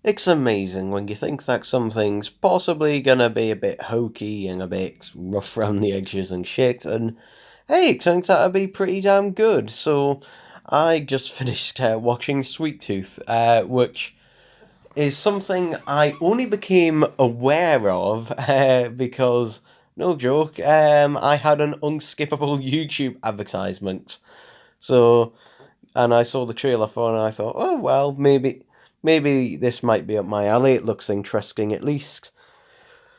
It's amazing when you think that something's possibly gonna be a bit hokey and a bit rough around the edges and shit, and hey, it turns out to be pretty damn good. So, I just finished watching Sweet Tooth, which is something I only became aware of because, no joke, I had an unskippable YouTube advertisement. So, and I saw the trailer for it and I thought, oh well, maybe this might be up my alley. It looks interesting at least.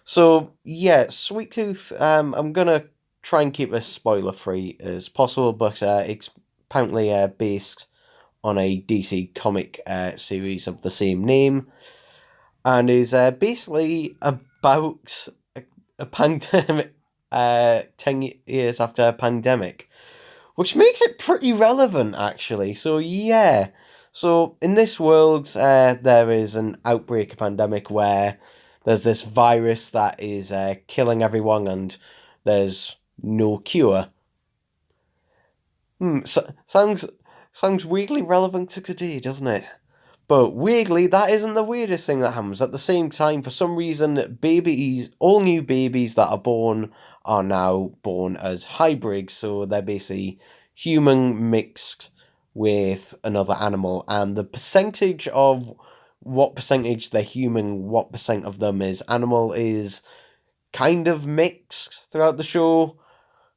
So yeah, Sweet Tooth. I'm gonna try and keep as spoiler free as possible, but it's apparently based on a DC comic series of the same name, and is basically about a pandemic. 10 years after a pandemic, which makes it pretty relevant actually. So yeah, so in this world, there is an outbreak, a pandemic where there's this virus that is killing everyone, and there's no cure. Sounds weirdly relevant to today, doesn't it? But weirdly, that isn't the weirdest thing that happens. At the same time, for some reason, all new babies that are born are now born as hybrids, so they're basically human mixed with another animal, and the percentage of what percentage they're human, what percent of them is animal is kind of mixed throughout the show.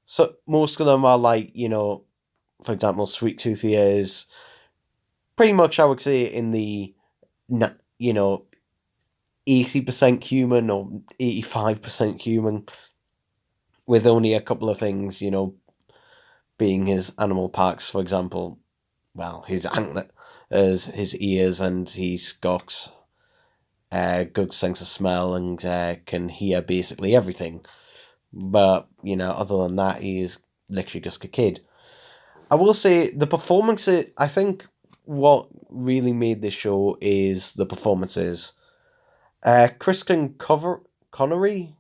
So most of them are like, for example, Sweet Tooth is pretty much, I would say, in the you know 80% human or 85% human, with only a couple of things, being his animal parts, for example. Well, his antler, as his ears, and he's got a good sense of smell and can hear basically everything. But other than that, he's literally just a kid. I will say the performances. I think what really made this show is the performances. Kristen Covery.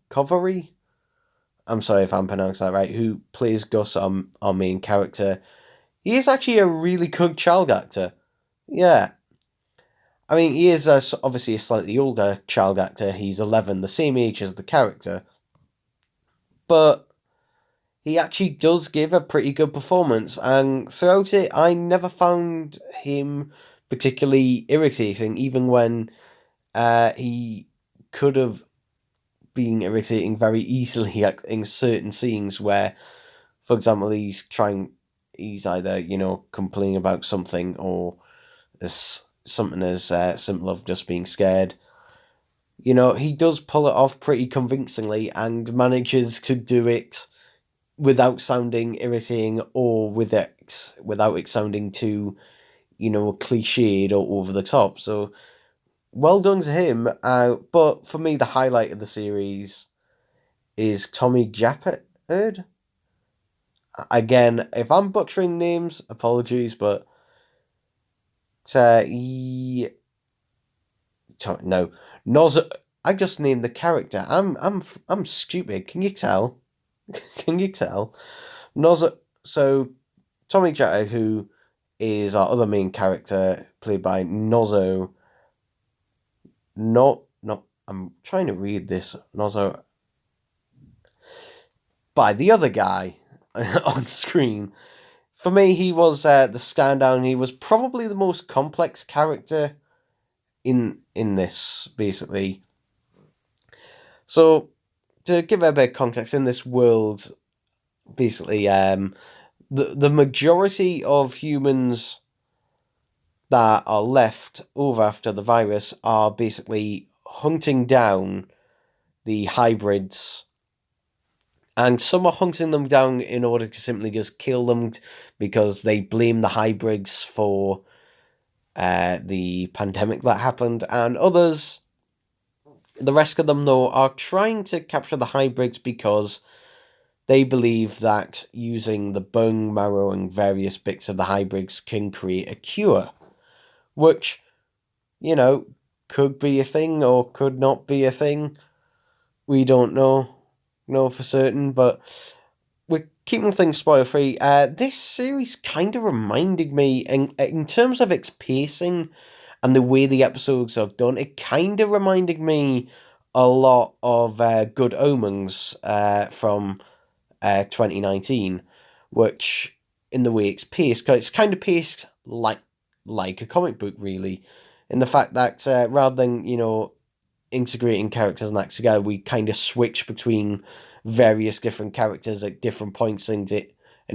I'm sorry if I'm pronouncing that right. Who plays Gus, our main character? He is actually a really good child actor. Yeah, I mean he is obviously a slightly older child actor. He's 11, the same age as the character, but he actually does give a pretty good performance. And throughout it, I never found him particularly irritating, even when he could have being irritating very easily in certain scenes where, for example, he's either, complaining about something, or as something as simple of just being scared. He does pull it off pretty convincingly and manages to do it without sounding irritating, or without it sounding too, cliched or over the top. So well done to him. But for me, the highlight of the series is Tommy Jappert. Again, if I'm butchering names, apologies, but he no Noz. I just named the character. I'm stupid. Can you tell? Can you tell? Noz. So Tommy Jatter, who is our other main character, played by Nozo. Not. I'm trying to read this Nozo by the other guy on screen. For me, he was the standout. He was probably the most complex character in this, basically. So, to give a bit of context, in this world, basically, the majority of humans that are left over after the virus are basically hunting down the hybrids, and some are hunting them down in order to simply just kill them because they blame the hybrids for the pandemic that happened, and others, the rest of them though, are trying to capture the hybrids because they believe that using the bone marrow and various bits of the hybrids can create a cure, which, you know, could be a thing or could not be a thing. We don't know for certain, but we're keeping things spoiler free. This series kind of reminded me, in terms of its pacing and the way the episodes are done, it kind of reminded me a lot of Good Omens from 2019, which in the way it's paced, cause it's kind of paced like a comic book, really, in the fact that rather than integrating characters and acts together, we kind of switch between various different characters at different points in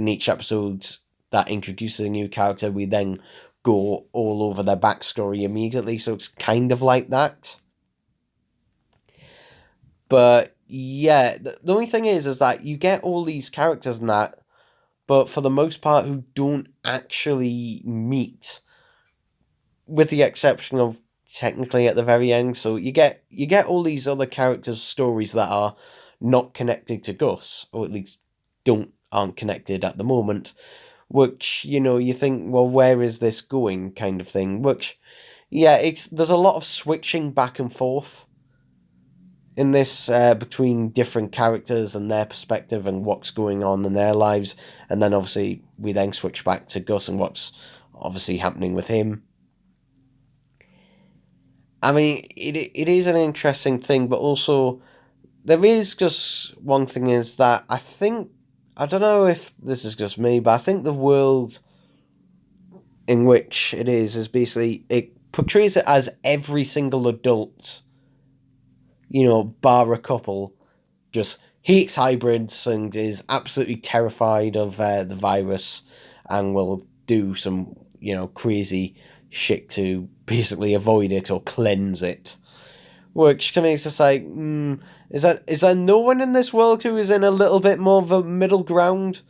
each episode that introduces a new character. We then go all over their backstory immediately, so it's kind of like that. But yeah, the only thing is that you get all these characters in that, but for the most part, who don't actually meet, with the exception of technically at the very end. So you get all these other characters' stories that are not connected to Gus, or at least aren't connected at the moment. Which you think, well, where is this going, kind of thing. Which, yeah, there's a lot of switching back and forth in this between different characters and their perspective and what's going on in their lives, and then obviously we then switch back to Gus and what's obviously happening with him. I mean, it is an interesting thing, but also there is just one thing is that I don't know if this is just me, but I think the world in which it is basically, it portrays it as every single adult, bar a couple, just hates hybrids and is absolutely terrified of the virus and will do some, crazy shit to basically avoid it or cleanse it. Which to me is just like, is there no one in this world who is in a little bit more of a middle ground?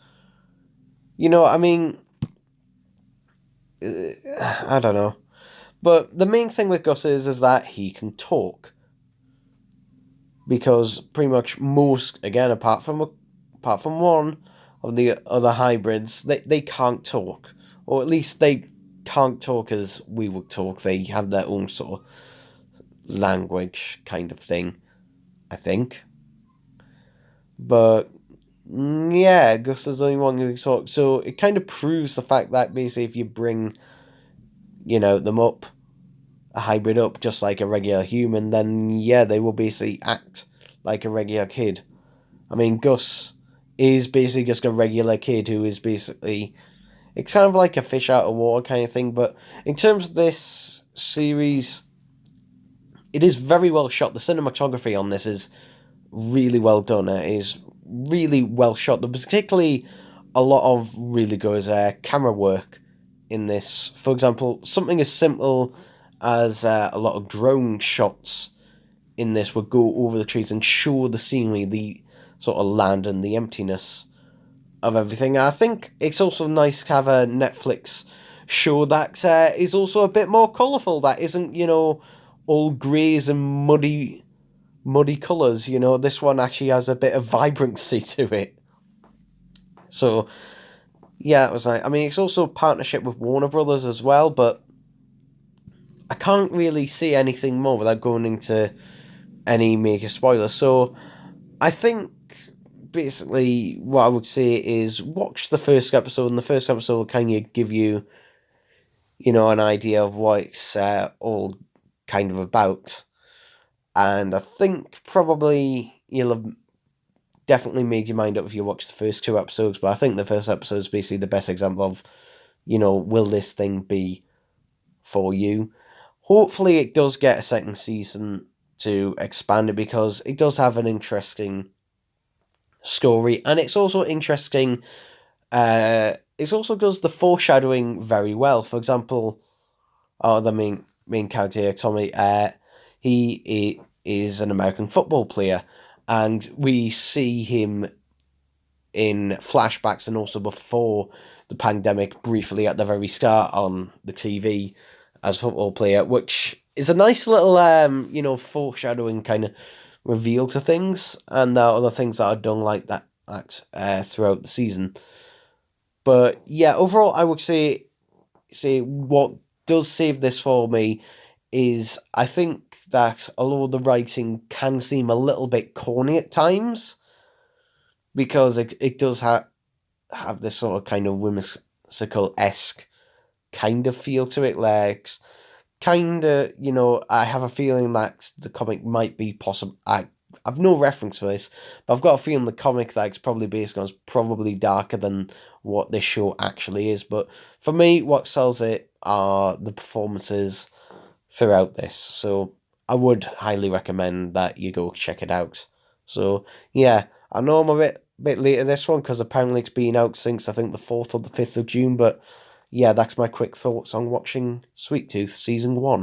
I mean, I don't know. But the main thing with Gus is that he can talk. Because pretty much most, again, apart from one of the other hybrids, they can't talk. Or at least they can't talk as we would talk. They have their own sort of language kind of thing, I think. But yeah, Gus is the only one who can talk. So it kind of proves the fact that basically if you bring, them up, a hybrid up just like a regular human, then yeah, they will basically act like a regular kid. I mean, Gus is basically just a regular kid who is basically, it's kind of like a fish out of water kind of thing, but in terms of this series, it is very well shot. The cinematography on this is really well done. It is really well shot. There's particularly a lot of really good camera work in this. For example, something as simple as a lot of drone shots in this would go over the trees and show the scenery, the sort of land and the emptiness of everything. I think it's also nice to have a Netflix show that is also a bit more colourful, that isn't, all greys and muddy colours. This one actually has a bit of vibrancy to it. So, yeah, it was like, I mean, it's also a partnership with Warner Brothers as well, but I can't really see anything more without going into any major spoilers. So, I think basically what I would say is watch the first episode, and the first episode will kind of give you, an idea of what it's all kind of about. And I think probably you'll have definitely made your mind up if you watch the first two episodes, but I think the first episode is basically the best example of, will this thing be for you? Hopefully it does get a second season to expand it, because it does have an interesting story, and it's also interesting. It also does the foreshadowing very well. For example, the main character here, Tommy, he is an American football player, and we see him in flashbacks and also before the pandemic, briefly at the very start on the TV as a football player, which is a nice little foreshadowing kind of reveal to things, and there are other things that are done like that throughout the season. But yeah, overall, I would say what does save this for me is, I think that although the writing can seem a little bit corny at times, because it does have this sort of kind of whimsical-esque kind of feel to it, like kinda, I have a feeling that the comic might be possible. I've no reference for this, but I've got a feeling the comic that it's probably based on is probably darker than what this show actually is. But for me, what sells it are the performances throughout this. So I would highly recommend that you go check it out. So yeah, I know I'm a bit late in this one because apparently it's been out since I think the 4th or the 5th of June. But yeah, that's my quick thoughts on watching Sweet Tooth season 1.